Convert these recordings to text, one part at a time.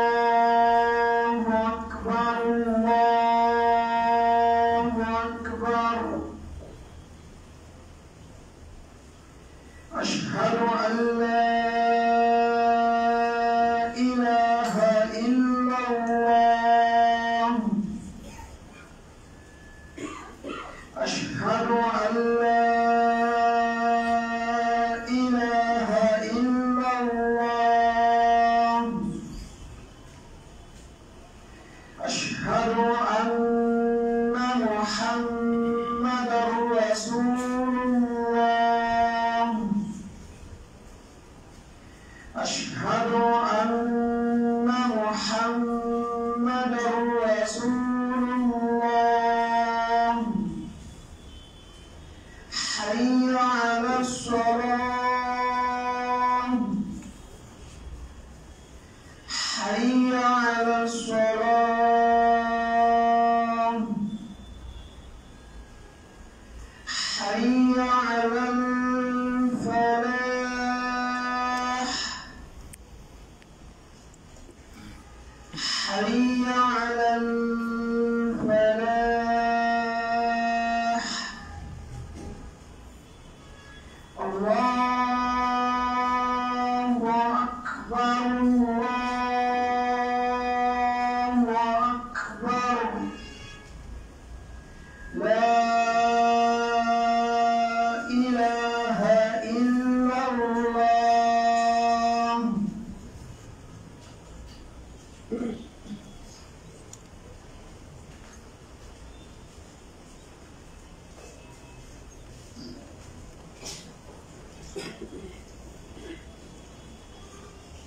الله أكبر الله أكبر أشهد أن لا إله إلا الله أشهد أن لا إله إلا الله أشهد أن محمدا رسول الله أشهد أن محمدا رسول الله حي على الصلاة حي على الصلاة حي على الفلاح حي على الفلاح الله أكبر الله أكبر لا إله إلا الله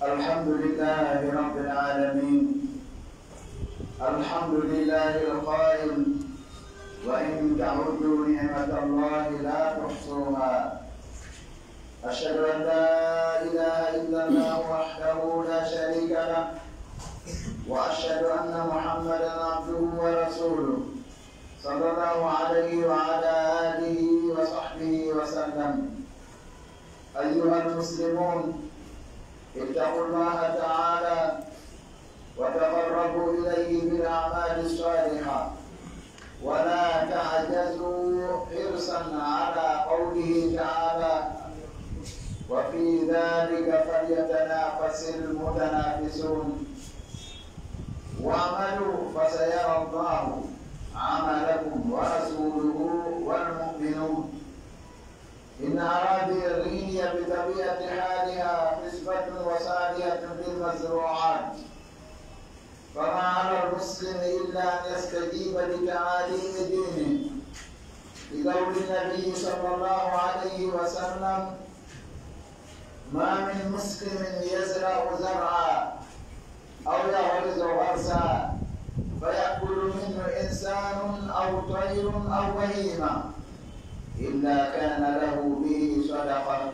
الحمد لله رب العالمين الحمد لله القائل وإن تعدوا نعمة الله لا تحصوها أشهد أن لا إله إلا الله وحده لا شريك له وأشهد أن محمدا عبده ورسوله صلى الله عليه وعلى آله وصحبه وسلم أيها المسلمون اتقوا الله تعالى وتقربوا إليه بالأعمال الصالحة ولا تعجزوا حرصا على قوله تعالى وفي ذلك فليتنافس المتنافسون واعملوا فسيرى الله عملكم ورسوله والمؤمنون إن أراضي الريح بطبيعة حالها خصبة وسارية بالمزروعات فما على المسلم إلا أن يستجيب لتعاليم دينه لقول النبي صلى الله عليه وسلم ما من مسلم يزرع زرعا أو يغرز غرسا فيأكل منه إنسان أو طير أو بهيمة إلا كان له به صدقة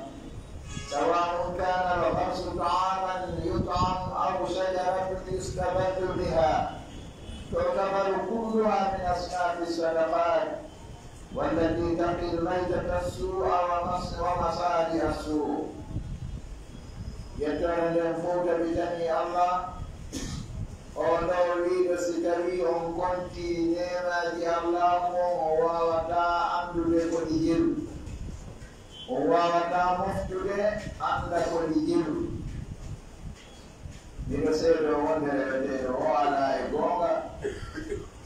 سواء كان الغرس طعاما يطعم أو شجرة يستبد بها تعتبر كلها من أصناف الصدقات والتي تقي الميتة السوء ومصالح السوء يترى الفوت بجميع الله Ono wiɗo si tawi on konti nemaji Allah mo o wawata andude ko ɗi jiru o wawata moftude anda ko ɗi jiru miɗo seedo wonde reweteɗo o ala e gonga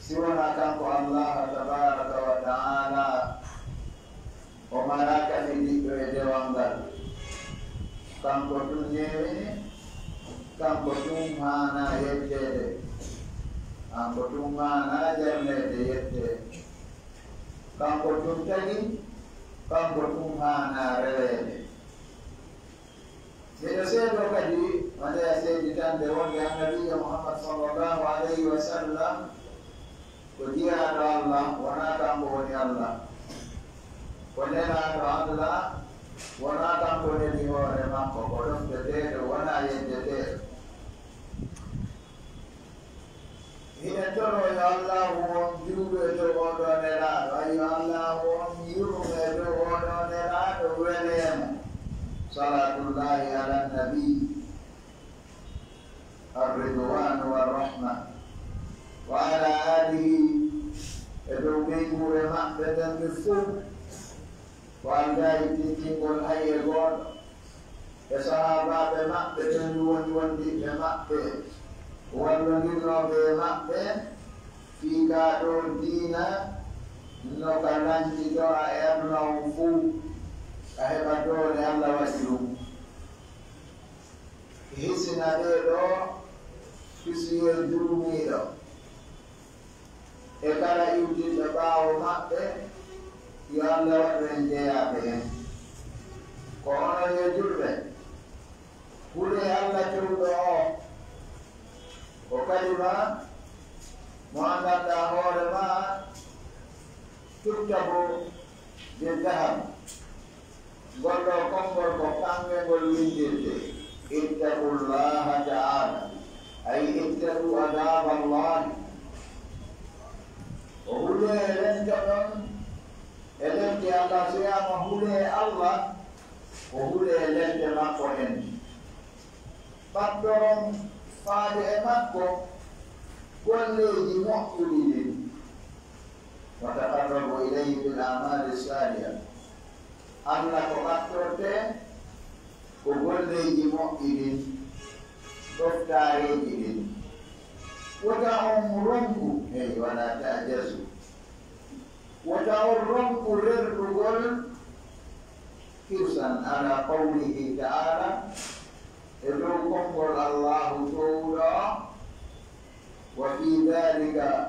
si wona kanko Allah tabaraka wa taala o maraka ni ɗiɗɗo e dewal ngal kanko tun ñewini kanko tun hana yettede kanko tun hana jarnede yettede kanko tun tagi kanko tun hana rewede miɗo seedo kadi wonde a seeditande wonde annabijo Muhammad sallallahu alayhi wa sallam ko jiyaɗo Allah wona kanko woni Allah ko nelaɗo Allah wona kanko neli hoore makko ko ɗofteteɗo wona yeddeteɗo hine toro yo allahu on juuɗo e dow oɗo nelaɗo ayo allahu on yurme e dow oɗo nelaɗo welemo salatullahi ala nabi الفوق وأن تكون هاي الغرب الصحابة بمكة تنون بمكة والمدينة بمكة في كادو دينا نوكالان تدعى أبنا وفوق أهبطوا لأن وسلوم hisina dedo kisiye dumido e kala yuti da bawo mabbe yalla wadde yabe ko ono ye julbe kule alla julbe o kalima muhammad da hore ma tuttabo de dahab gollo kongol ko kange gol windinde اتقوا الله تعالى أي اتقوا عذاب الله وهو لن تكن إلن الله سيما هو الله وهو لن تمكن فاكترون فادئمكم كل مؤمن وتقربوا إليه بالأعمال الصالحة أنك فاكترتين وقل مؤمن تفتارين وتأمرنكم أي ولا تعجزوا وتأمرنكم للرجل كرسا على قوله تعالى إذنكم قل الله تعالى وفي ذلك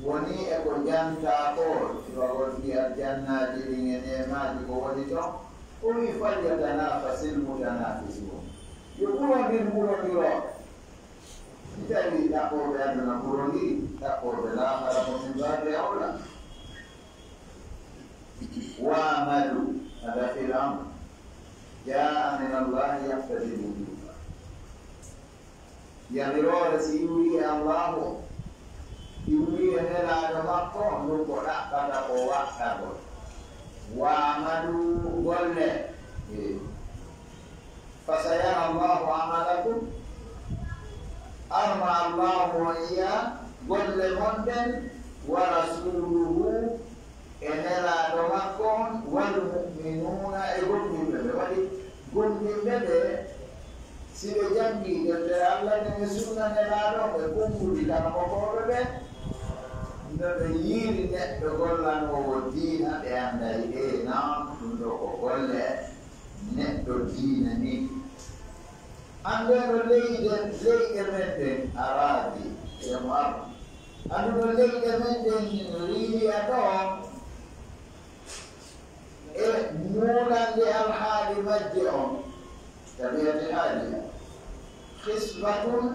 ونيئك جنتا قول وقل في الجنة لنعمات قولتهم قل فليتنافس المتنافسون يقولون بالمرور بالتالي تقول بأن المرور تقول بالآخر من باب أولى وعملوا هذا في الأمر جاء من الله يقتضي الوجوب يمرون سيولي الله يولي أن لا نمكن نقول كذا وكذا وعملوا قل فسيرى الله عملكم أرمى الله وإياه قل مندن ورسوله إن لا تمكن والمؤمنون قل من بده سيدي جنبي الله نمسونا نلالو يقوموا بلا مقربة yiri neɗɗo gollan o diina ɓe anday nam ɗum ɗo ko golle neɗɗo diina ni andeno leyɗe men ɗen arabi emo arba anduno leyɗe men ɗen riiya ɗo e muulande alhaali majje on tabiyate haaliya hisbatun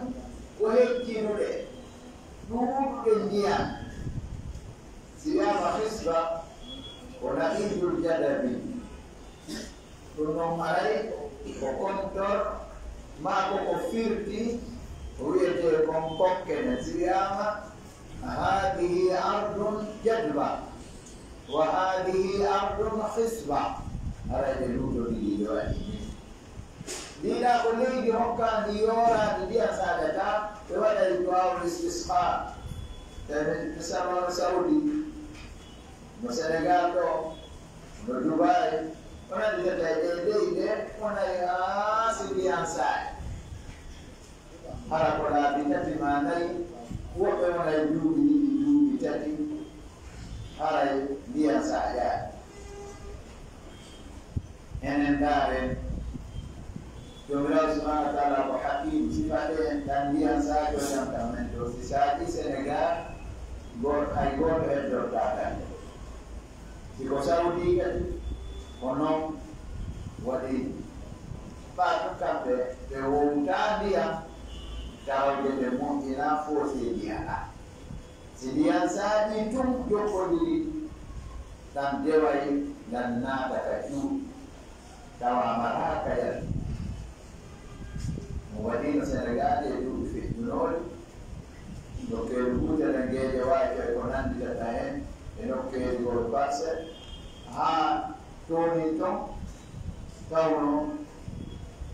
ko heccinuɗe ɗuuɗɓe ndiyam siyama hisba ونقيد الجدب ثم عليه وكنتر ما كفرتي ويتكم كوكنا سياما هذه أرض جدبة وهذه أرض حسبة هذا دلول لي دينا كلي دي هكا ديورا دي أسادتا ولا يقاوم الاستسقاء تسمى سعودي مسنغال دبي وانا دي تايدي وانا يا سيدي انساي para kola bitati manai wobe wana juu bitati para dia saya enendare Jumlah Subhanahu wa ta'ala wa hakim sifatnya dan dia saja yang termentu sisati Senegal gol kai gol edor data Jika Saudi kan konon wadi pak kape pewongkan dia kalau dia mau ina force dia sidian saat itu joko diri dan dewai dan nada kaju tawa marah kaya wadi Senegal dia dulu fit nol dokter buta dan dia jawab ekonomi dia tahan enoke gol passe ha tonito tawno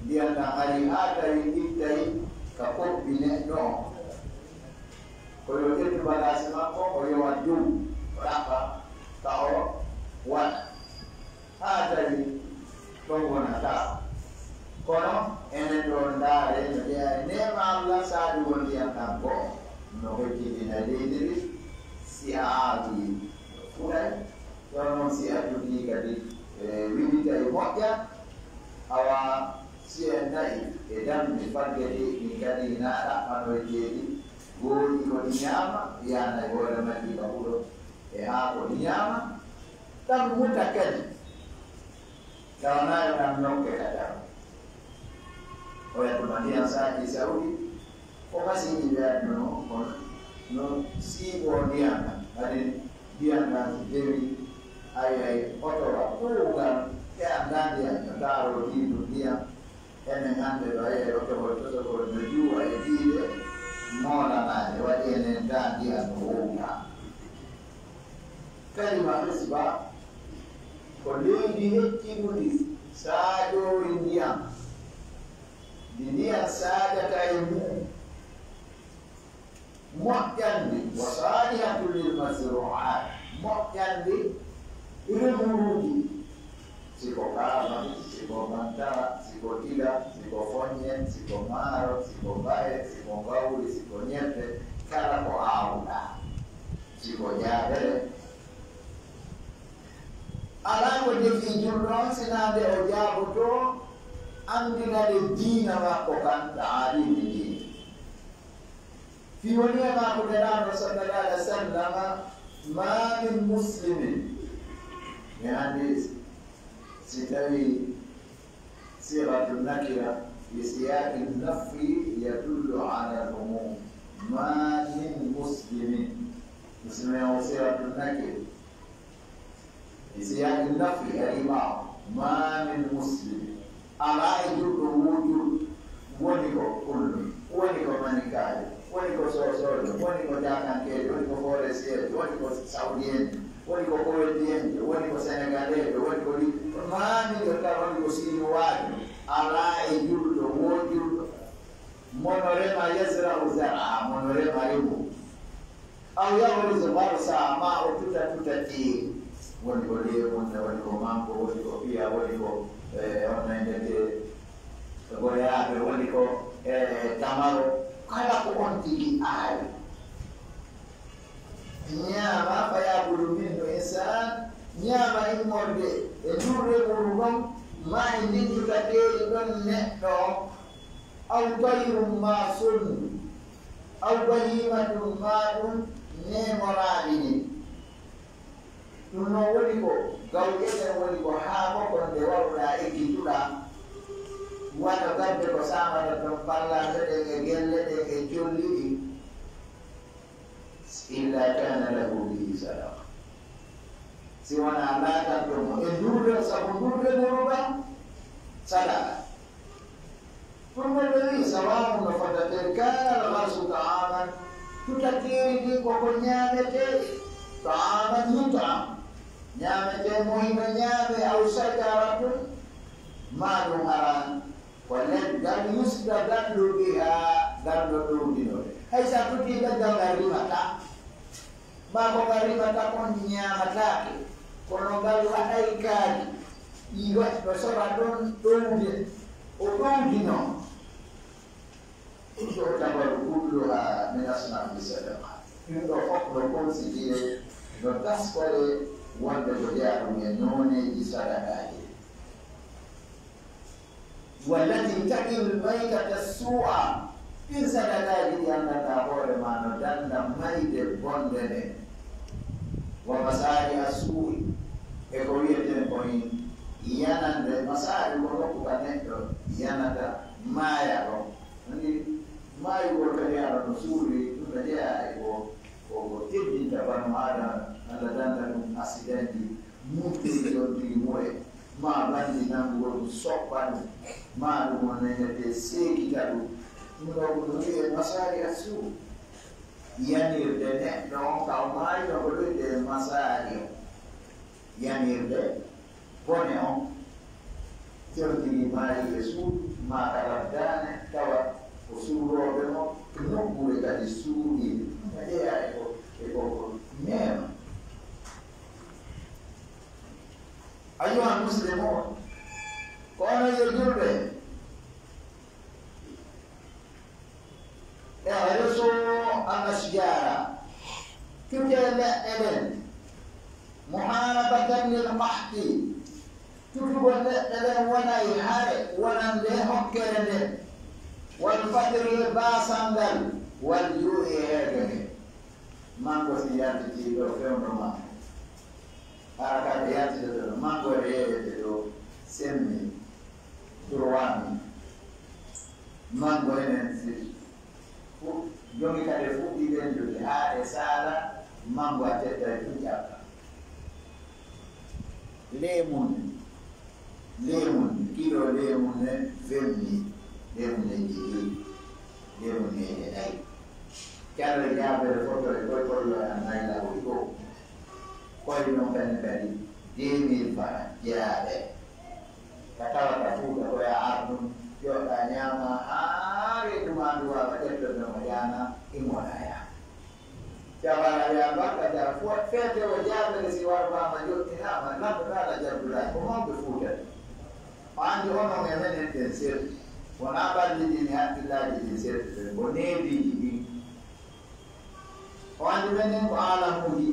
dia na ali atari itai kapok bine no koyo itu balas mako koyo wadu berapa tao waɗa haa tawi ɗon wonata kono enen ɗo ndaare no ƴeeya nema Allah saadi won ndiyam tan go'o no hojjidina leydiri si a aawi fuɗay ɗon noon si a jogii kadi wiwita e moƴƴa awa si en nayi e damde faggede ɗin kadi na ɗaɓɓano e jeeɗi goori koɗi ñaama yana e hoore majjiɓa huɗo e haa koɗi ñaama ɗam muta kadi tawanayo ɗam nokke kadam oyatuma ndiyan saaji sawdi ko masini ɓeyatno kono no siiɓo ndiyan ɗam kadi ndiyan ɗam dewi ay otowa kuugal e annda ndiyan no taaro diidu ndiyan enen hannde ɗo ayi otowol tosogol no juwa e diide moolanaade waɗi enen da ndiyan no wowta kalima hisba ko leydi hecciɗuɗi saaƴoori ndiyam ndi ndiyam saajata e mum moƴƴandi wa salihatu lil masruat moƴƴandi remuruuji siko kaama siko mantara siko tila siko foñen siko maaro siko baye siko gawri siko ñebbe kala ko aawɗa siko jaabere alaa ko defi julɗon sinaade o jaaboto andinade diina makko kan taalimi diina fi woniya maako neraano sallallahu alih wa sallama ma min muslimin mi anndi si tawi siratu nakira bi siyaqi nafi yadullu ala lumum ma min muslimin muslimin o siratu nakira بسياق النفي الإمام ما من مسلم على يجوز وجود ونيكو كل ونيكو مانيكاي ونيكو سوسول ونيكو جاكان كيد ونيكو فورسير ونيكو سعوديين ونيكو كويتيين ونيكو سنغاليين ونيكو ما من ونيكو سينواد على يجوز وجود مونوريما يزرع زرعا مونوريما يبو أو يغرز غرسا ما أتوتا تي woni ko liye wonde woni ko manko woni ko fiya woni ko onnayndete goyaaɓe woni ko tamaro kala ko on tigi aawi ñaama fayaɓuru min no insan ñaama immorde e ndurremuru ɗon ma e ndinjuta ɗeeri ɗon neɗɗo aw tayrum ma sonnu aw bahimatum ma ɗum nemoraaɓi ni ɗum noon woni ko gawƴeten woni ko haa koko nde waruɗa ekkituɗa waɗa gadde ko samata ton ballade ɗen e gelle ɗen e jolliɗi illa kana lahu bihi sadaqa si wona laatan ɗomo e ndurde sabu ndurde muruɗa sadaqa pour molɓe wi sawamu no fadaten kana algarsu taaman tutatiri ndi koko ñaameteɗe taaman yutam ñaamete moyno ñaame aw sajaratun maɗum aran ko leggal yusda gandu biha gandu ɗowdinode hay sa tuti leggal ngal rimata ma ko ngal rimata kon ñaamatake kono ngal waɗay kaari ɗo soɓa ɗon ɗowde o ɗowdino ɗo tabar kulluha min asnafi sadaqa ɗum ɗo fof no considéré no taskore wonde ko jaaɗum e nooneji sadakaji wallati taqiru lmaykata su'a ɗin sadakaji ɗi annata hoore ma no danda mayde bonde nde wa masari a suu'i e ko wiyeten koyin yanande masari ko nokku ka neɗɗo yanata maaya ɗo andi maayugol kadi aɗa no suuri ɗum no jeeya e ko teddinta banu adama Allah danda ɗum accident ji muttiri ɗon tigi muɗe ma bandi nanngol ɗum soɓɓanu ma ɗum wonnenete seekita ɗum ɗum ɗo ko ɗum wiye masari a suu yanirde neɗɗo on ka o maayi no ko ɗoyde masari o yanirde bone on tewtiri maayi e suudu ma kaladdane tawa ko suuroɓe mo nokkure kadi suuɗiɗe ƴeeya e ko mema اعرسوا الأشجار تجل إلن محاربة للقحط تجب إلن ولا يحارب ولا لهم كرن والفقر باسندل والجوع هذا ما قصيات تيجو فيهم ما حركات تيجو ما قريه تيجو سمي تروامي ما قريه نسيج jongi kade fu ɗiɗen jogi haade sala mango a tetta e fu ƴakka lemun kilo lemun ne femni lemun ne jiɗi lemun ne e ɗay callo jaabere foto e koye kollo a naylawoy ɗo koye noon kadi kadi 2000 francs jaaɓe ka tawata fuuka koye ardum joɗa ñama haare ɗumandu wawa ƴettonomo yana immonaya jabala ya bakka ja fete o jaɓere si warbama jottinama lamɗoɗaɗa jabduɗa ko mawɓe fuutata o andi onon e menen ten serti wona ɓalliɗini haqqillaji ɗin serti ɓe ko neebiji ɗin o andi menen ko alamuji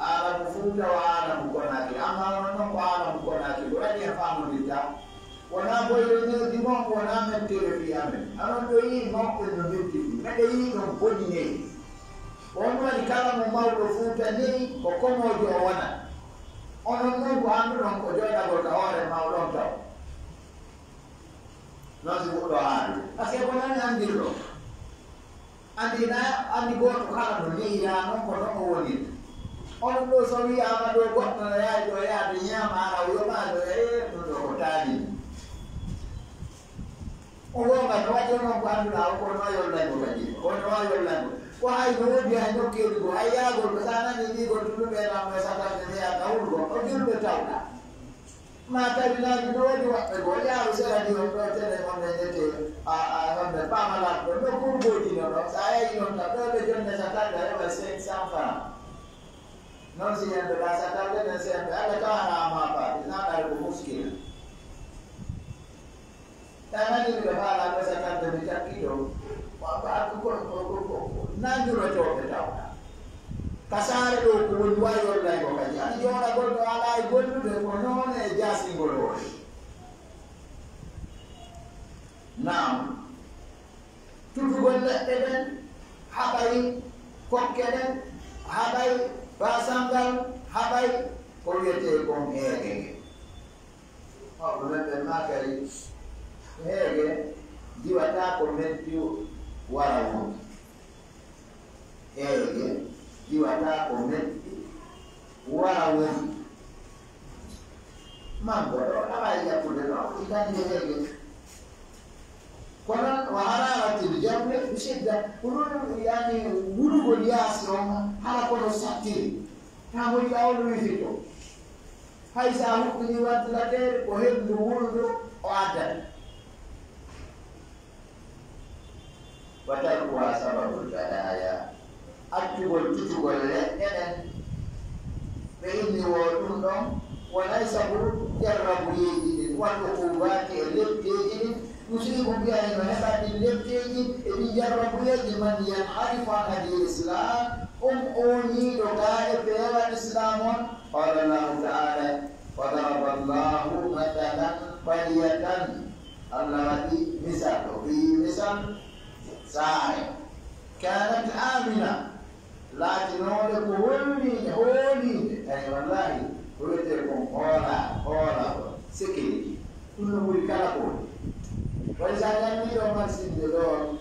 alamu fuuta o alamu konaki amma ono noon ko alamu konaki ko waɗi hen famodirta wona boyre newdi mon wona mettere fi amen anon ɗo yi nokko no mettiti meɗe yi ɗon boni neyi on waɗi kala mo mawɗo fuuta neyi ko komojo o wona onon noon ko anduɗon ko joɗagol ka hoore mawɗon taw noon si fuɗɗo haali par ce que ko nani andirɗo andi goto kala no neyira noon ko noon o wonirta onon ɗo so wiyama ɗo goɗɗo no yaari ɗo yaade ñaama ara o yomaɗo ɗum ɗo ko taalini o wonga no waɗi noon ko annduɗa o kono wa yollango kadi kono wa yollango ko hay no woodi hay nokkeeli go hay yaagol ko sa nani wigol tuluɓe namno satande mi yaata wurgo o julɓe tawɗa ma tawinaji no woodi waɓɓe go yaaru serani on ɗo tene onne ñette honde pamalaɗo ɗo no kurgojino ɗo sa yayi noon ta ɗo ɓe jonne satande a heɓa 500 francs noon si yande ɗa satande nen sembe allah tawanama paɗi naɗare ko muskila tanani ɓe faala ɗo satande mi takkiɗo nanjurotoɓe tawɗa kasare ɗo ko woni wa yollaygo kadi ani joɗagol ɗo ala e gollude ko noon e jasingol hoore nam tutugol leɗɗe ɗen haɓay kokke ɗen haɓay basangal haɓay ko wiyete kon heegege hoɓe meɓɓe makari heege jiwata ko metti wara wonde heege jiwata ko metti wara wonde mango ɗo awawi yakkude ɗo itande heege kono o hararatil jamɗe usidda ko ɗum yani wurugol yaasi on hara kono sattiri ta moƴi awno wifito hay sa huɓɓini wattilatere ko hendu wurdu o addata وتركها سبب البلايا أتقول تتقول لأن فإني وأنهم وليس جرب يجد والعقوبات التي يصيب بها المهبة التي يجرب يجد من ينحرف عن الإسلام أوني لقائف في الإسلام قال الله تعالى وضرب الله مثلا قرية التي مثال في مثال ساعة كانت آمنة لكن هولي أي والله قلتلكم هولا سكيني كل مولي كالكول وإذا لم يدعو مرسين دلون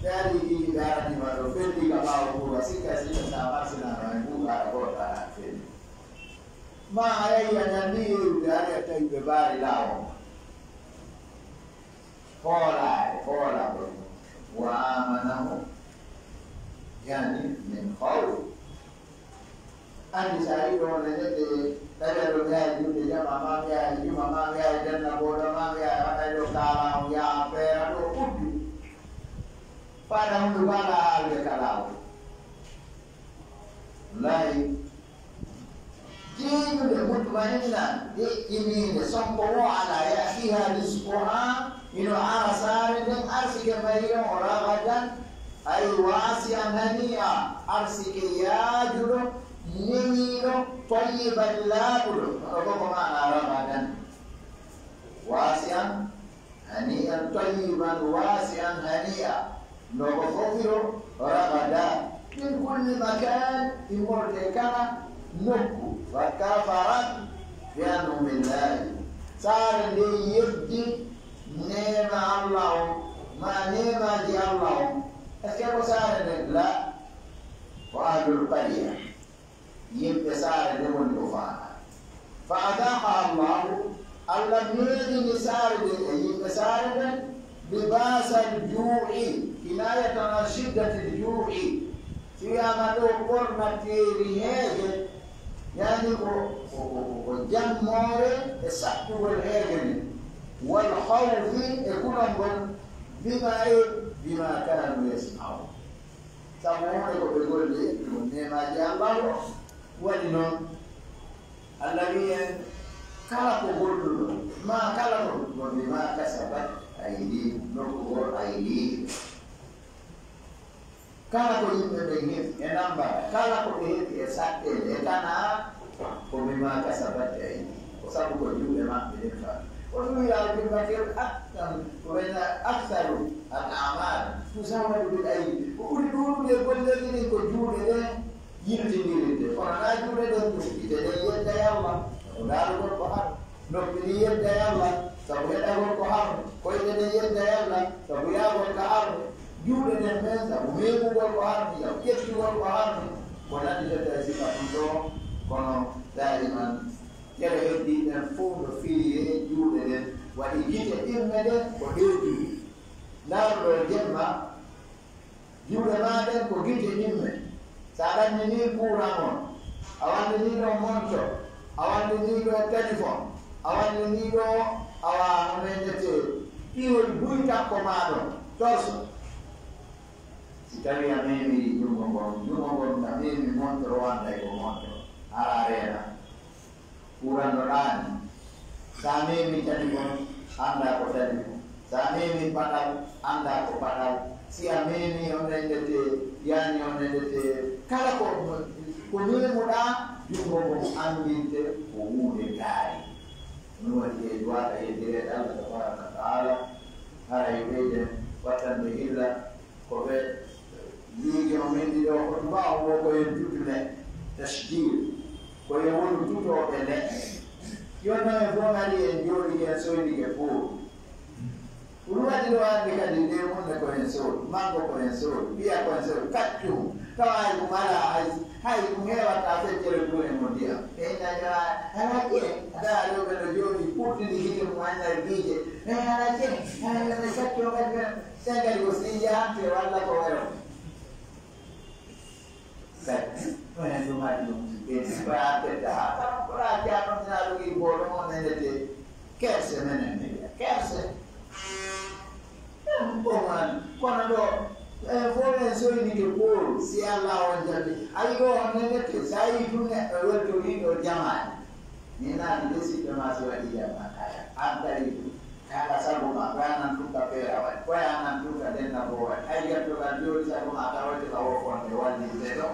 dari darah di mana fendi kapal pula sika sama sina buka kota fendi ma ayah yang ni dari atas bebari lawan kola وآمنه يعني من خوف أني سعيد ولا جدي تجرب يا جود جمع ما يا جمع ما يا جنة بودا ما يا أنا لو كلام يا أبير لو كودي فأنا مدولا على كلام لاي جيب المطمئنة يمين صنبوا على يأخيها رزقها إنه عرسان من أرسك مريم ورغدا أي واسعا هنيئا أرسك يا جلو نميلو طيبا لا بلو أقول معنا رمضان واسعا هنيئا طيبا واسعا هنيئا نغفر رمضان من كل مكان في مرتكنا نكو فكفرت بأنعم الله صار لي يبدي نعم الله ما نعم دي الله كيف صار لا وأهل القرية يبدي صار لمن يفعل فأذاق الله يدي صار يبدي صار لباس الجوع كناية عن شدة الجوع في عملو قرن تيريهاج يعني وجمعه السحب والهاجن والخوف يكون بما كانوا يسمعون سمعون يقول لي ما جاء الله ولنون الذين خلقوا ما خلقوا بما كسبت أيديهم نقول أيديهم kala ko yimɓe ɓe hefi e nambara kala ko ɓe hefi e saɗɗele e tana ko mima kasabate aydi ko sabu ko juuɗe maɓɓe ɗen fa o ɗum yalbimakel wayna aktaru al amal tusawadu bil aydi ko ɓuri ɗuɗude golleji ɗin ko juuɗe ɗen yiltidiride kono na juuɗe ɗen ite ɗen yedda yallah o daarugol ko har noppi ɗi yedda yallah sabu heɗagol ko harde koyɗe ɗen yedda yallah sabu yaagol ko harde juuɗe nden men sabu meemugol ko harmi yaw ƴettugol ko harmi ko nanditata sika ɗum ɗo kono daiman kere heddiɗen fof no firi e juuɗe ɗen waɗi gite ɗimme ɗen ko ɗewɗi ndaruɗo jemma juuɗe ma ɗen ko gite ɗimme sa ɗannini courant on a wandiniɗo monto a wandiniɗo téléphone a wandiniɗo awa nomendete ɗiwol buy takko maɗon torso tawi a memi jungo ngon a memi montoro wanda ko montoro ala reena kurando ɗani sa memi tani kon anda ko tani sa memi paɗal anda ko paɗal si a memi on nendete yani on nendete kala ko memuɗa jungo ngon andinte ko hunde gaari ɗum waɗi e duwata heddireɗe Allah tabaraka wa taala hara e ɓeyden wattande hilla ko ɓe liigi o men ɗiɗo ko ɗum mbawa wo koyen tutune tasjir koye woni tutoɓe leɗɗe yonno e fof ari en jooɗi en soydige pour ɗum waɗi ɗo hande kadi nde munde koyen soodi mango koyen soodi ɓiya koyen soodi kaccum tawa hay ɗum ala hay ɗum hewata feccere ɗum e mo ndiyam enañoa ala ƴe ada ɗoɓe no jooɗi ɓurtini hite mum annare biije e ala ƴe ane kacco kadi sen kadi ko sijante walla ko wero onen ɗum haɗi ɗum ɓeɗa tedda ha ɓora jaɗonina ɗogi boɗo mo nenete kerse menen mbiya kerse ɓoman kono ɗo fof en soynike ɓoolu si Allah on jaɓi ayi ɗo on nenete sa yi ɗum neɗɗo weltoriɗo jamani ni naani desiɓɓe ma si waɗi jama kaya an kadi kala sabu ma koyanan tuka feera waɗi koyanan tuka denna bo waɗi ay jettogal jooɗi sabu ma tawate ka wofonde wallinte ɗo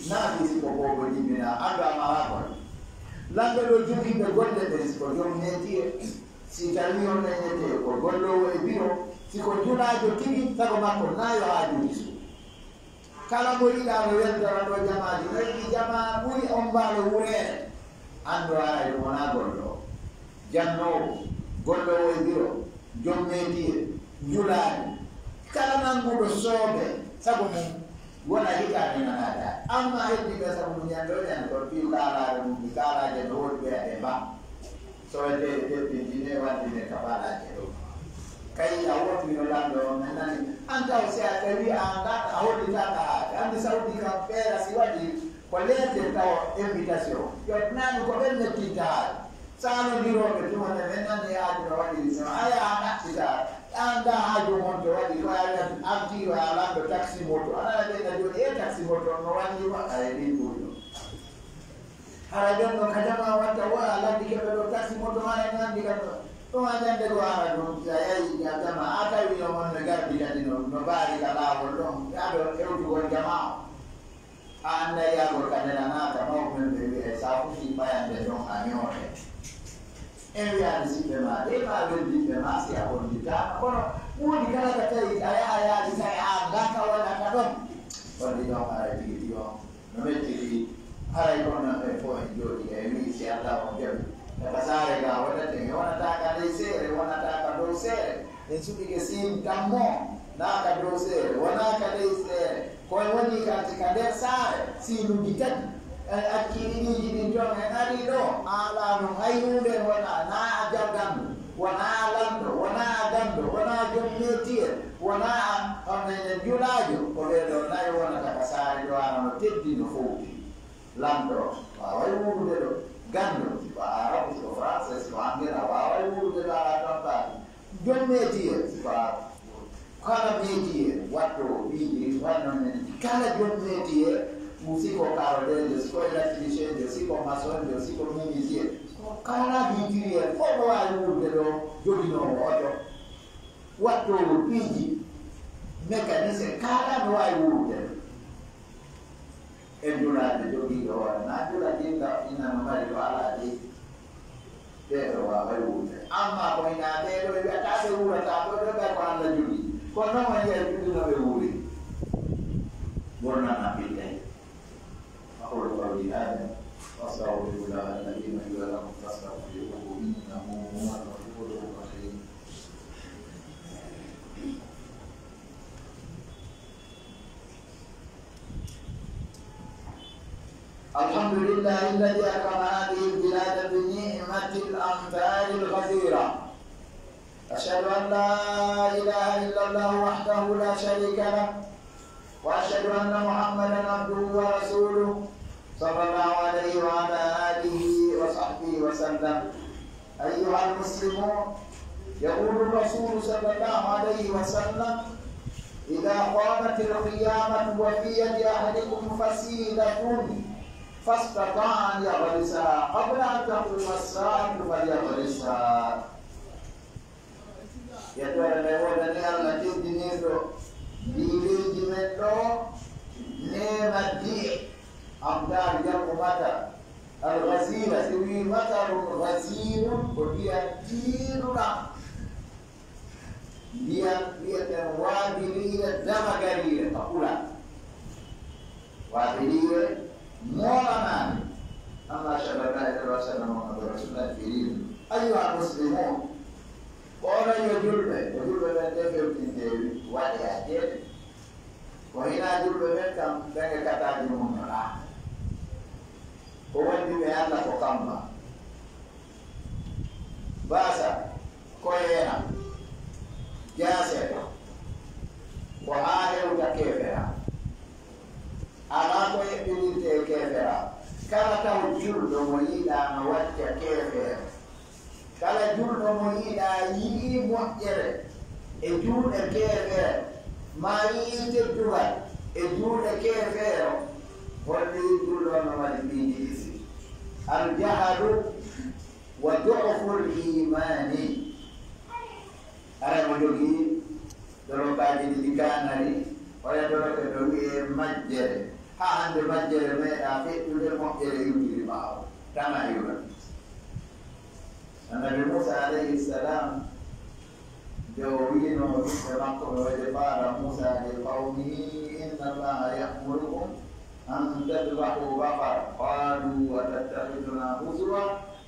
naa bisi ko bobo jimmina andu amara kon lamɓe ɗo jogiɓe golle ɓe siko jom netiye si tawi on nenete ko gollowo e biro siko julajo tigi sago makko nayo haajuji su kala mo yiɗa no weltora ɗo jamaji no yiɗi jama ɓuri on mbaalo wurere andu aray wona gollo jannowo gollowo e biro jom netiye julaɗi kala nanguɗo soobe sago mum wona hitaade nanaɗa amma heddi ɓe sabu mu ñande o ñande ko fi kaalaade mum ɗi kaalaade no woɗi ɓe aɗe mba soweteɗe teppintine wandine kafaalaje ɗo kay a wottino lamɗo on men nani an taw si a tawi a gaɗa a hollitaka haade andi sawdi kam feera si waɗi ko leerde taw invitation yotnani ko ɓen nettitta haade saanodiroɓe tumane men nani haaju no waɗi no aya a ɗaɓɓita anda haaju mon to waɗi ko artiro a lamɗo taxi moto anana ɓeyna joni e taxi moto no wandima aye ɗin ɓuriɗo hara jon ɗo kajama watta wo a landi keɓe ɗo taxi moto ma en andi kam Ko andande ko ara dum yayi jama ata wi no mon gardi kadi no bari kala wollo ado ewtu gon jama anda ya go kanela na ta mo men be sa fu ti bayande don anyore en ya si be ma de ma be di be ma si a ko di ta ko mo di kala ka tai aya di sai a ga ka wala ka don ko di no ara di yo no me ti ara ko na e fo yo di e mi si Allah o de pasare ga wala te wanataka desere wanataka dosere ensubike sim tammo naka dosere wanaka desere kwa wani katika desare simu bitati akiri ni ndio ngari do ala no hayude wana na ajagam wana lando wana dando wana jommetie wana amene julajo ko do nayo wana pasare do ana teddi no fuki lando wa wude do gando si fa arabo si fa fransa si fa angela wa wude la tanta jommetie si fa kala metie wato bi wannan kala jommetie musiko karo de siko electricien de siko mason de siko menuisier kala bitirier fo wa wude do jodino ojo wato piji mécanicien kala wa wude Endurante jogi do na jula dinga ina mamari do ala di pero wa bayude amma ko ina de do ya ta de ura ta do ba ko ala juli ko no ma ya juli no be uri borna na bidai aqulu qawli hada wa astaghfirullaha alladhi la ilaha illa huwa astaghfiruhu innahu huwal ghafurur rahim الحمد لله الذي أكرم هذه البلاد بنعمة الأمطار الغزيرة أشهد أن لا إله إلا الله وحده لا شريك له وأشهد أن محمدا عبده ورسوله صلى الله عليه وعلى آله وصحبه وسلم أيها المسلمون يقول الرسول صلى الله عليه وسلم إذا قامت القيامة وفي يد أحدكم فسيلة فاستطاع أن يغرسها قبل أن تقوم الساعة فليغرسها. يقول لنا التي دينيرو ديري جمنو نيما دي أمدار جمع مطر الغزيرة سوي مطر غزير وهي ديرنا هي وابلية دمغرية تقولها وابلية مولانا أما شبابنا الرسول محمد رسول الله الكريم أيها المسلمون قال يجلب من تفهم تنتهي وليأجل وهنا يجلب من كم بين كتاب المنرى هو اللي بيانا فقامنا باسا كوينا جاسر وآخر تكيفها أنا كوي بنت كيفها كلا توجل دوميدا موجه كيفها كلا جل دوميدا يي موجه الجل كيفها ما يتجوا الجل كيفها واللي يجل ما يبيني الجهل وضعف الإيمان أنا مجوكي دلو كاجي ديكاناري ولا دلو كدوي مجر ها عند مجر ما دافع دلو مجر يجري معه كما يقول النبي موسى عليه السلام جوين ومسلمكم وجفار موسى لقومه إن الله يأمركم أن تذبحوا بقر قالوا وتتخذنا هزوا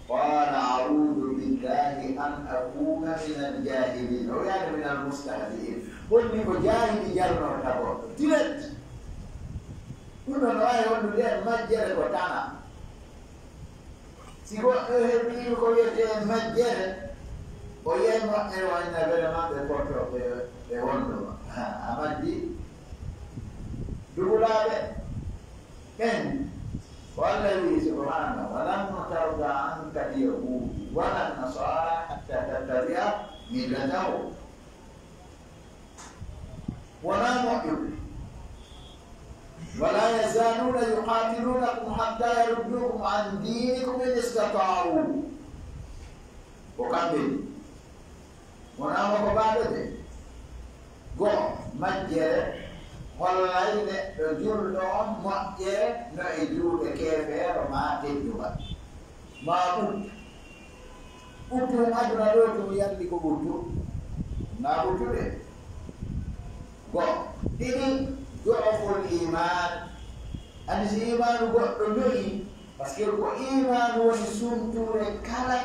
قال أعوذ بالله أن أكون من الجاهلين أو يعني من المستهزئين قل لي جاهل جرنا تبور تلت كنا نراي ونقول مجر وتانا سيقول إيه يقول مجر ويا ما إيوانا بلما بقطع بهونو أمدي دولابه كن والذي سبحانه ولن ترضى عنك اليهود ولا النصارى حتى تتبع ملتهم ولا نؤمن ولا يزالون يقاتلونكم حتى يردوكم عن دينكم إن استطاعوا وكمل wonama ko baɗode goo majjere hollayne ɗo julɗo on moƴƴere no e juuɗe keefeero ma tedduba ma ɓuttum aduna ɗo tum yalli ko ɓuttu na ɓuttude goo ɗiɗi du'uful iman ani si imanu goɗɗo do'i par ce que ko imanu woni sumture kala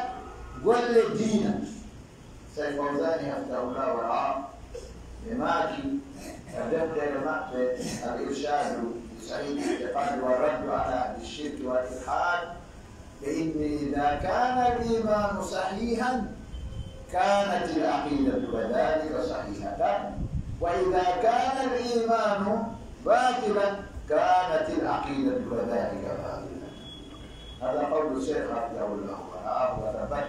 golle diina sey fawsani haftahullah wara ɓe maaki e deftere maɓɓe al irshadu sahih al-i'tiqad wa raddu ala al-shirk wal ilhad فإن إذا كان الإيمان صحيحا كانت العقيدة كذلك صحيحة وإذا كان الإيمان باطلا كانت العقيدة كذلك باطلا هذا قول الشيخ حفظه الله ورعاه وثبت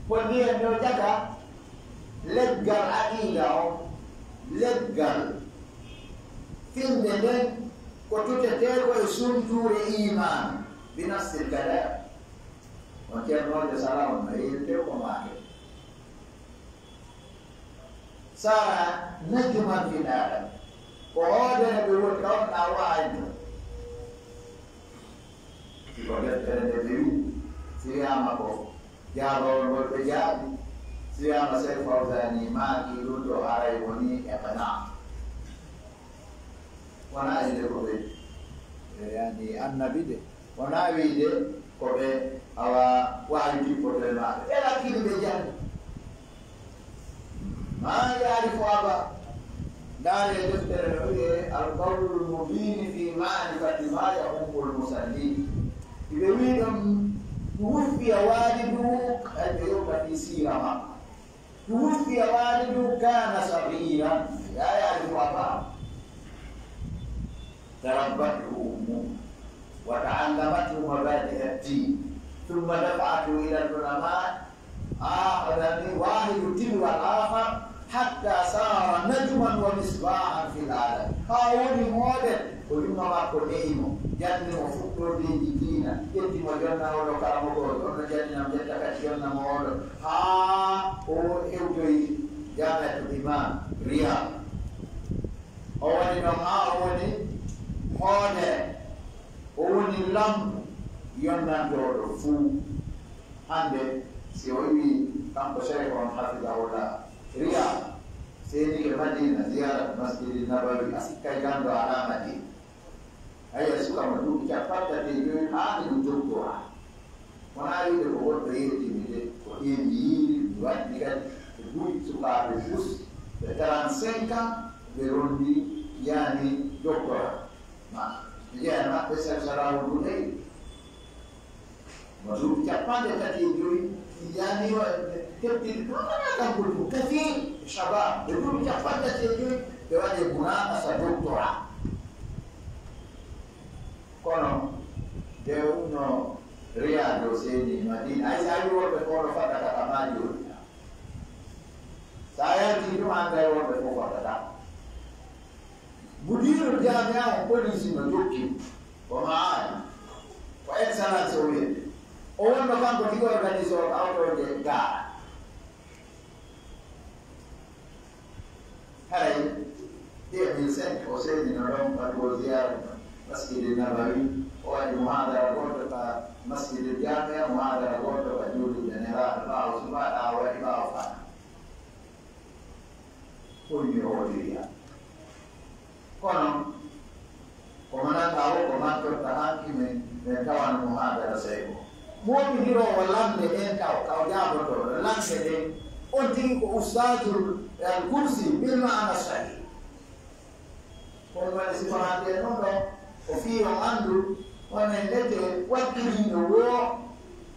واللي يوجد لقى العقيدة لقى في الدين وتتتيك ويسنتور إيمان بنفس الكلام وكيف نوجد سلام المريض ومعه صار نجما في العالم وهذا بيقول كوننا واحد وقد كان النبي سيامكم جابوا البجاد سيام سيف فوزاني ما كيلو عليوني اقناع وانا اجدكم يعني النبي وانا بيدي كوبي او واحد يجيبوا لنا لكن بجد ما يعرف أبا دار دفتر القول المبين في معرفة ما يهم المصلين يريد توفي والده اليوم في سيرة توفي والده كان صغيرا لا يعرف أبا تربته أمه وتعلمته مبادئ الدين ثم دفعته إلى العلماء آخذني واحد تلو الآخر حتى صار نجما ومصباحا في العالم هاوني مودل ولما ما كنيمو جنة وفكر دينا يتم جنة ولو كرم قول أنا جنة مجدك جنة مولد هو إوجي جامعة الإمام رياض أولي نما أولي مودل أولي لم ينادر فو ande si oyi kanko Sheikh on hafidahullah riya seni ke Madina ziyarat masjid Nabawi asikka gando alama di aya suka madu capata de yo haani doktora wana yi de ko wonto yiri de ko yiri wadi ga bui suka de bus de 35 ans de rondi yani doktora ma yana pesa sarawu dulay madu capata de yo يعني تبدي ما تقول كثير شباب يقول جفت تجي بواجه مناقصة دكتوراه كونو دهونو رياض وسيني مدينة أي بقول فتاة كماجو saya tidur anda orang berkata kata mudir jamiah polisi menjuki pemain kau salah soalnya orang makan pergi organisasi auto jenggar. Hari dia bisa kosong di orang bergoziar masjid Nabawi, orang muhadara kota masjid Jamiah muhadara kota Juli General Bau semua awal di bawah kan. Punya dia. Konon, komandan tahu komandan tahan kini kawan muhadara saya. Modi hiro walande en kaw jaboto lande de on tigi ko ustadul al-kursi bil ma'ana sahih ko wala sifahande non do o fi o andu wana ndete wakili no wo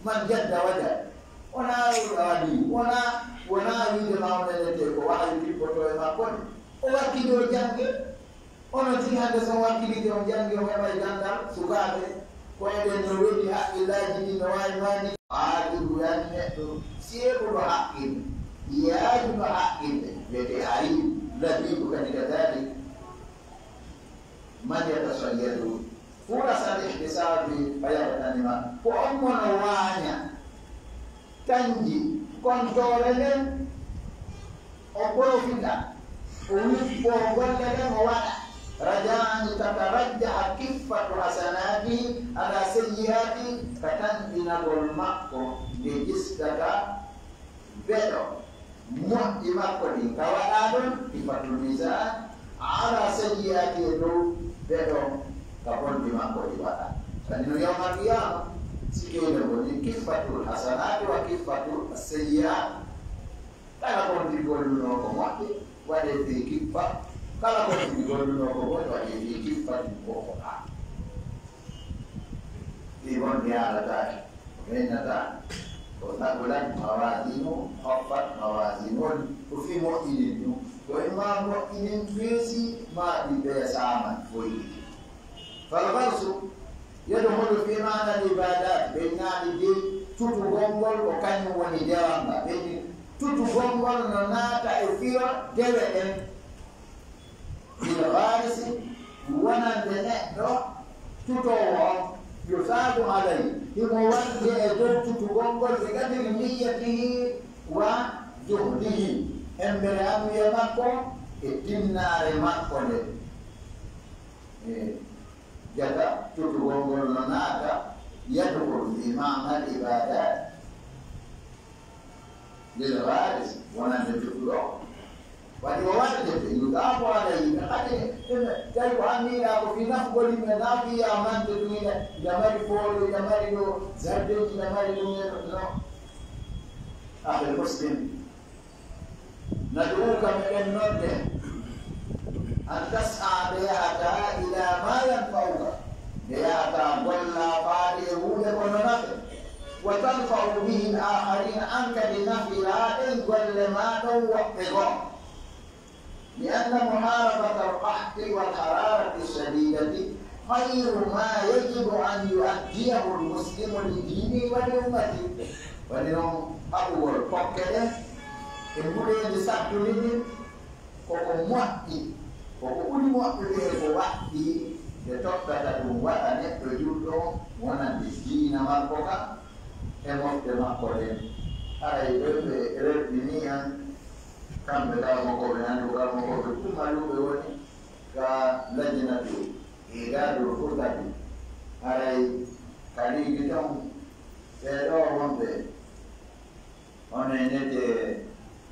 man jadda wada ona wadi wana yide ma wala ndete ko wala yidi poto e ma kon o wakili o jange ono tigi hande so wakili de o jange o heɓa gandal sukaɓe وإذا نريد حق الله جل وعلا عادل ينهى سير حق يجب حق بتعريف لبيب كذلك من يتصيد فرص الاحتساب بيان النماء وأمنا وانيا تنجي contrôler o profita o wifo golle den o waɗa rajaan tatarajjaha kiffatu hasanati ala sayyiati ka tanɗinagol makko nde jistata beɗo moƴƴi makko ɗin ka waɗa ɗon kiffatul misan ala sayyiati e dow beɗo ka bonɗi makko ɗi waɗa kadi no yawmal qiyama sikene woni kiffatul hasanati wa kiffatul sayyiat kala bonɗi golluno ko moƴƴi waɗe fi kiffa kala bonɗi golluno ko moƴƴi waɗe fi kiffati koko ha ɗi bonɗi halatake ɓeynata ko tagulan mawasinu hoffat mawasinol ko fi moƴƴinin ɗum ko ima moƴƴinin feesi ma ɗi ɓe saman foyiti falgarsu yadkhulu fi mana libadat ɓe ñaaɗi de tutugol ngol ko kañum woni dewanga ɓeni tutugol ngol no naata e fiyo dewe ɗen filgarisi wonande neɗɗo tutowo on yusabu alay himo wande e dow tutugol ngol ɓe gadiri niyatihi wa juhdihi hembere amwiye makko e tinnare makko nde jata tutugol ngol no naata yadkhulu fi ma'na al-ibadat lilgharis wonande tutuɗo waɗi o waɗde ɓe yuɗapo alayhi ɓe kadi tawi ko annira ko fi nafgol yimɓe na fiyamante ɗumine ina mari foolo ina mari ɗo jardin ina mari ɗumeno no ahel muslim nad'uka meɗen nodde an tas'a ɓe yahata ila ma yanfa'uka ɓe yahata golla faade e hunde kono nafe wa tanfa'u bihi al-akharina an kadi nafiraɗen golle ma ɗon woɓɓe goo لأن محاربة القحط والحرارة الشديدة خير ما يجب أن يؤديه المسلم لدينه ولأمته ولنهم أول فكرة المريد سبتلين koko moƴƴi koko ɓuri moƴƴude ko waɗɗi nde toppata ɗum waɗa neɗɗo julɗo wonande diina makko ka e mofte makko ɗen haray ɓeɓe reɓɓini han kamɓe kalmokoɓe nandi ko kalmokoɓe kumaluɓe woni ka lajinatu idadul hurgati haray kaliji ton ɓeɗo wonɓe one nete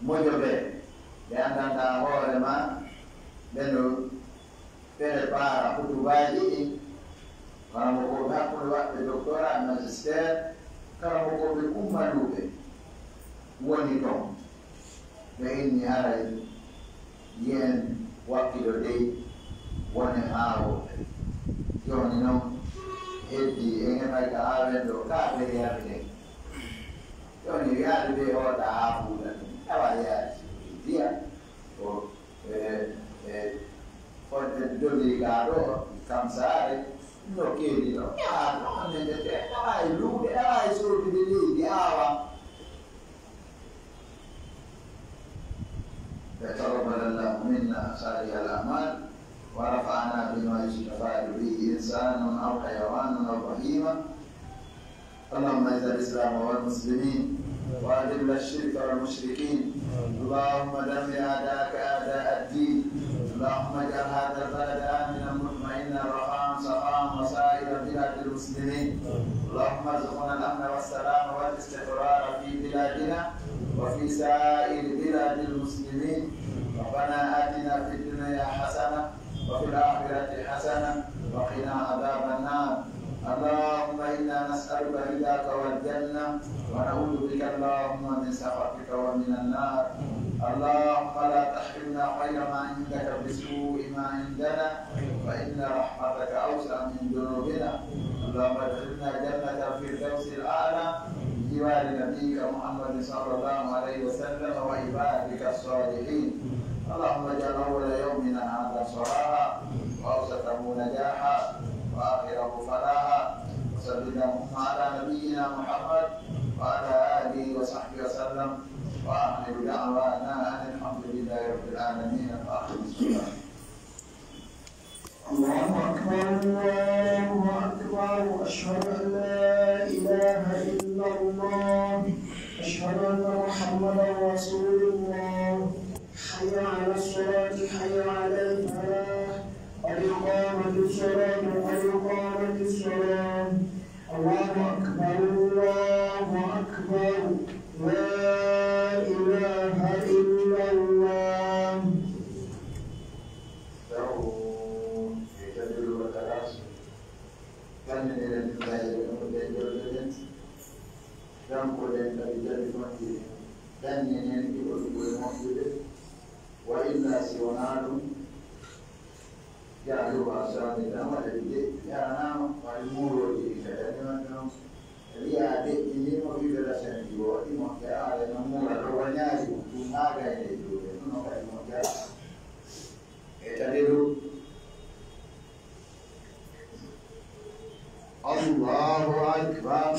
mojoɓe ɓe andanta hoore ma ɓeno fere para kutubaji ɗi kalamokoɓe hakkude waɗɓe doctorat magistére kalamokoɓe kummaluɓe woni ton ɓe inni haray yen wakkiɗo dey woni haawoɓe joni noon heddi e heɓay ka haawen ɗo kaɓe yaɓe ɗen joni wiyaade ɓe oɗa haa fuuɗa ɗum awa yaade diya ko fodde doliga ɗo kam saare no keedi ɗo yaa ɗo annedete awa e luuɗe awa e sodude leydi awa فتقبل الله منا صالح الأعمال ورفعنا بما يستفاد به إنسان أو حيوان أو بهيمة اللهم اعز الإسلام والمسلمين وأذل الشرك والمشركين اللهم دمر أعداءك أعداء الدين اللهم اجعل هذا البلد آمنا مطمئنا رخاء سخاء وسائر بلاد المسلمين اللهم ارزقنا الأمن والسلام والاستقرار في بلادنا وفي سائر بلاد المسلمين ربنا آتنا في الدنيا حسنة وفي الآخرة حسنة وقنا عذاب النار اللهم إنا نسألك رضاك والجنة ونعوذ بك اللهم من سخطك ومن النار اللهم لا تحرمنا خير ما عندك بسوء ما عندنا فإن رحمتك أوسع من ذنوبنا اللهم ادخلنا جنة الفردوس الأعلى بجوار نبيك محمد صلى الله عليه وسلم وعبادك الصالحين اللهم اجعل أول يومنا هذا صلاحا وأوسطه نجاحا وآخره فلاحا وصل اللهم على نبينا محمد وعلى آله وصحبه وسلم وآخر دعوانا أن الحمد لله رب العالمين وآخر الصلاة. الله أكبر الله أكبر أشهد أن لا إله إلا الله أشهد أن محمدا محمدا رسول الله. حي على الصلاة حي على الفلاح قد قامت الصلاة قد قامت الصلاة. الله أكبر الله أكبر لا إله إلا الله. وإلا سيونال جعلوا أسامنا ولدي يعنام والمور فإنهم ليأتي وفي بلسان جواري مكة نمور الروانيات وما كان يجوز نقل مكة يتدلوا الله أكبر.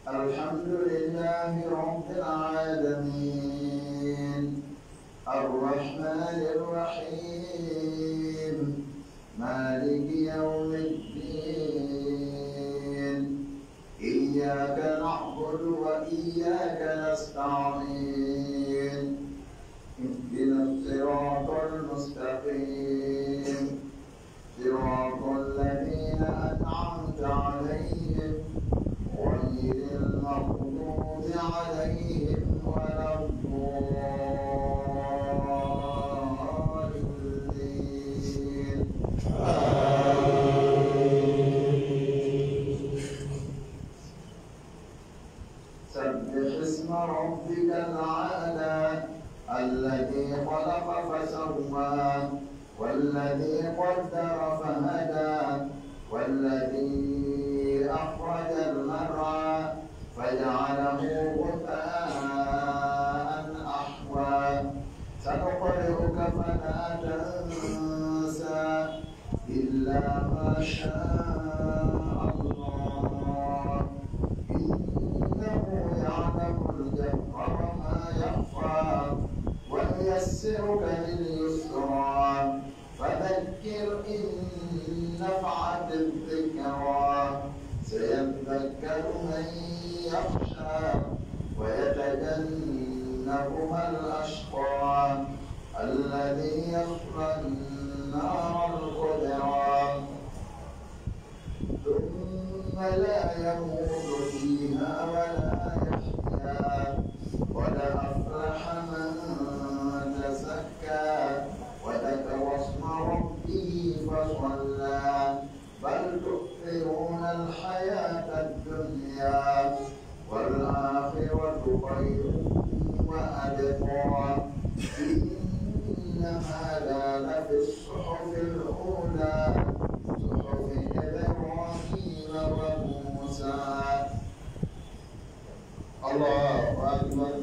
الحمد لله رب العالمين الرحمن الرحيم مالك يوم الدين إياك نعبد وإياك نستعين اهدنا الصراط المستقيم صراط الذين أنعمت عليهم غير المغضوب عليهم ولا الضالين. سبح اسم ربك الأعلى الذي خلق فسوى والذي قدر فهدى والذي أخرج المرعى فجعله غثاء أحوى. سنقرئك فلا تنسى إلا ما شاء الله إنه يعلم الجهر وما يخفى وييسرك لليسرى فذكر إن نفعت الذكرى سيذكر من يخشى ويتجنبها الأشقى الذي يصلى النار الكبرى ثم لا يموت فيها ولا يحيا قد أفلح من تزكى وذكر اسم ربه فصلى بل تؤثرون الحياة الدنيا والآخرة خير وأبقى إن هذا لفي الصحف الأولى صحف إبراهيم وموسى. الله أكبر.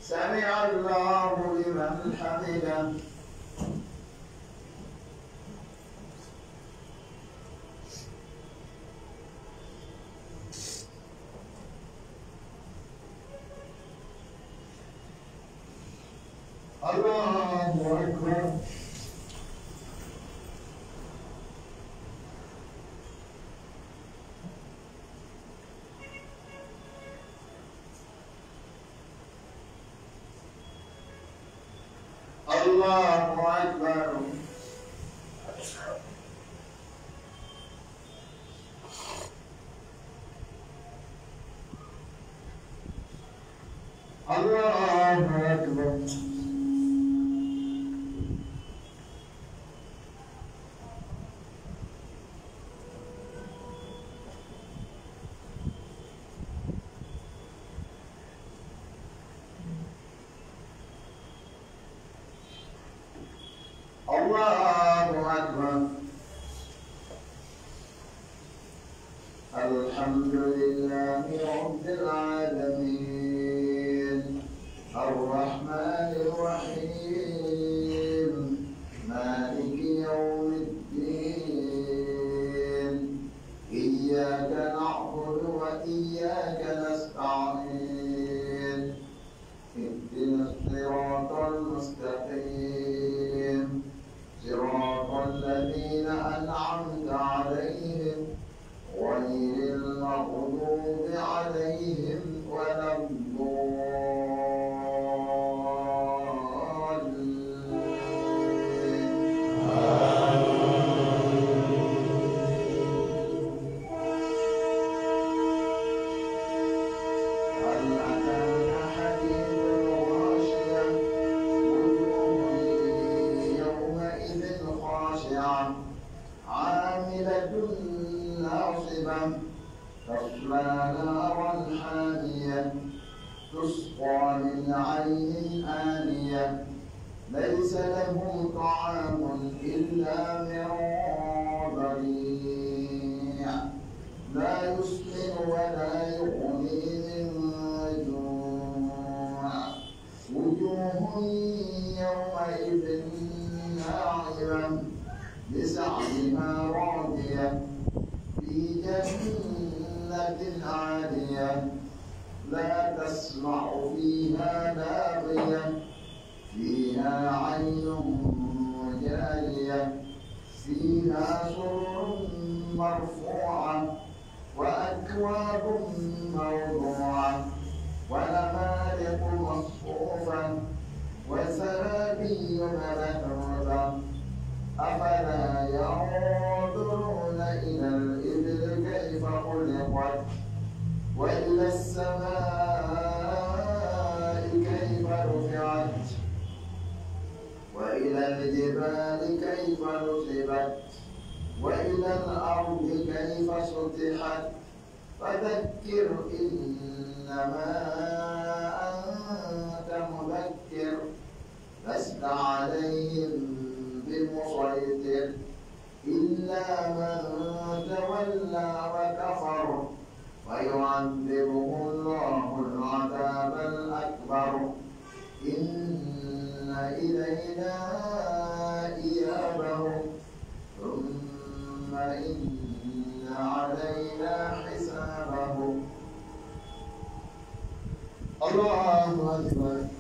سمع الله لمن حمده. الله أكبر. الله أكبر. الله أكبر. الله أكبر. الصراط المستقيم صراط الذين أنعمت عليهم غير المغضوب عليهم ولا تصلى نارا حامية تسقى من عين آنية ليس لهم طعام إلا من ضريع لا يسمن ولا يغني من جوع وجوه يومئذ ناعمة لسعيها راضية في جنة عالية لا تسمع فيها لاغية فيها عين جارية فيها سرر مرفوعة وأكواب موضوعة ونمارق مصفوفة وزرابي مبثوثة أفلا ينظرون إلى الإبل كيف خلقت وإلى السماء كيف رفعت وإلى الجبال كيف نصبت وإلى الأرض كيف سطحت فذكر إنما أنت مذكر لست عليهم بمسيطر إلا من تولى وكفر ويعذبه الله العذاب الأكبر إن إلينا إيابهم ثم إن علينا حسابهم. الله أكبر.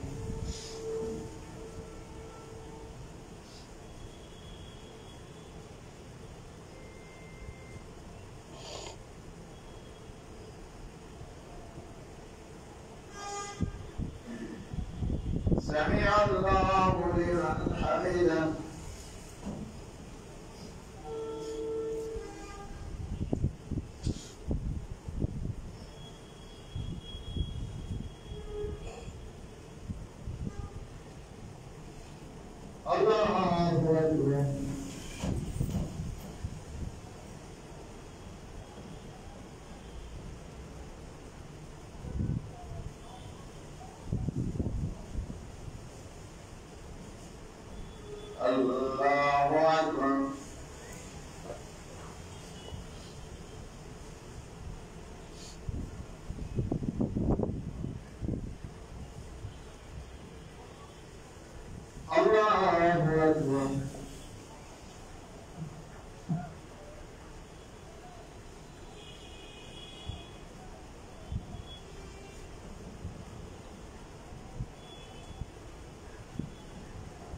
سمع الله لمن حمده. الله أكبر. الله أكبر.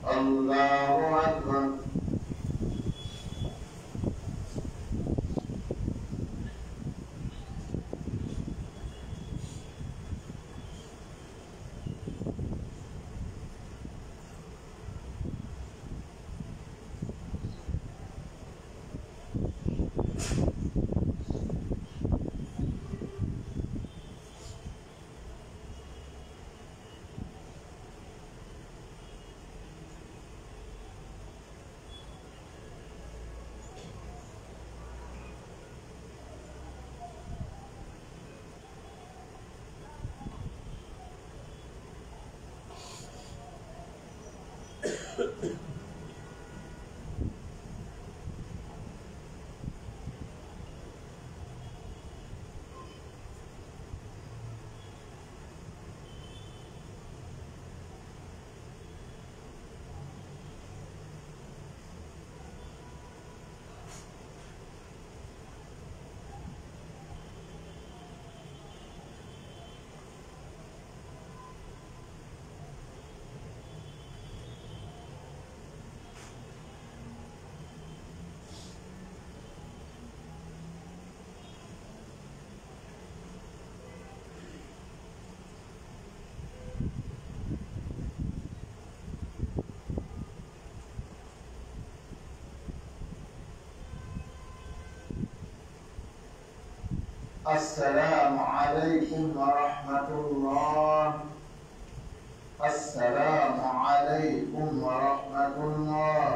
الله أكبر. السلام عليكم ورحمة الله. السلام عليكم ورحمة الله.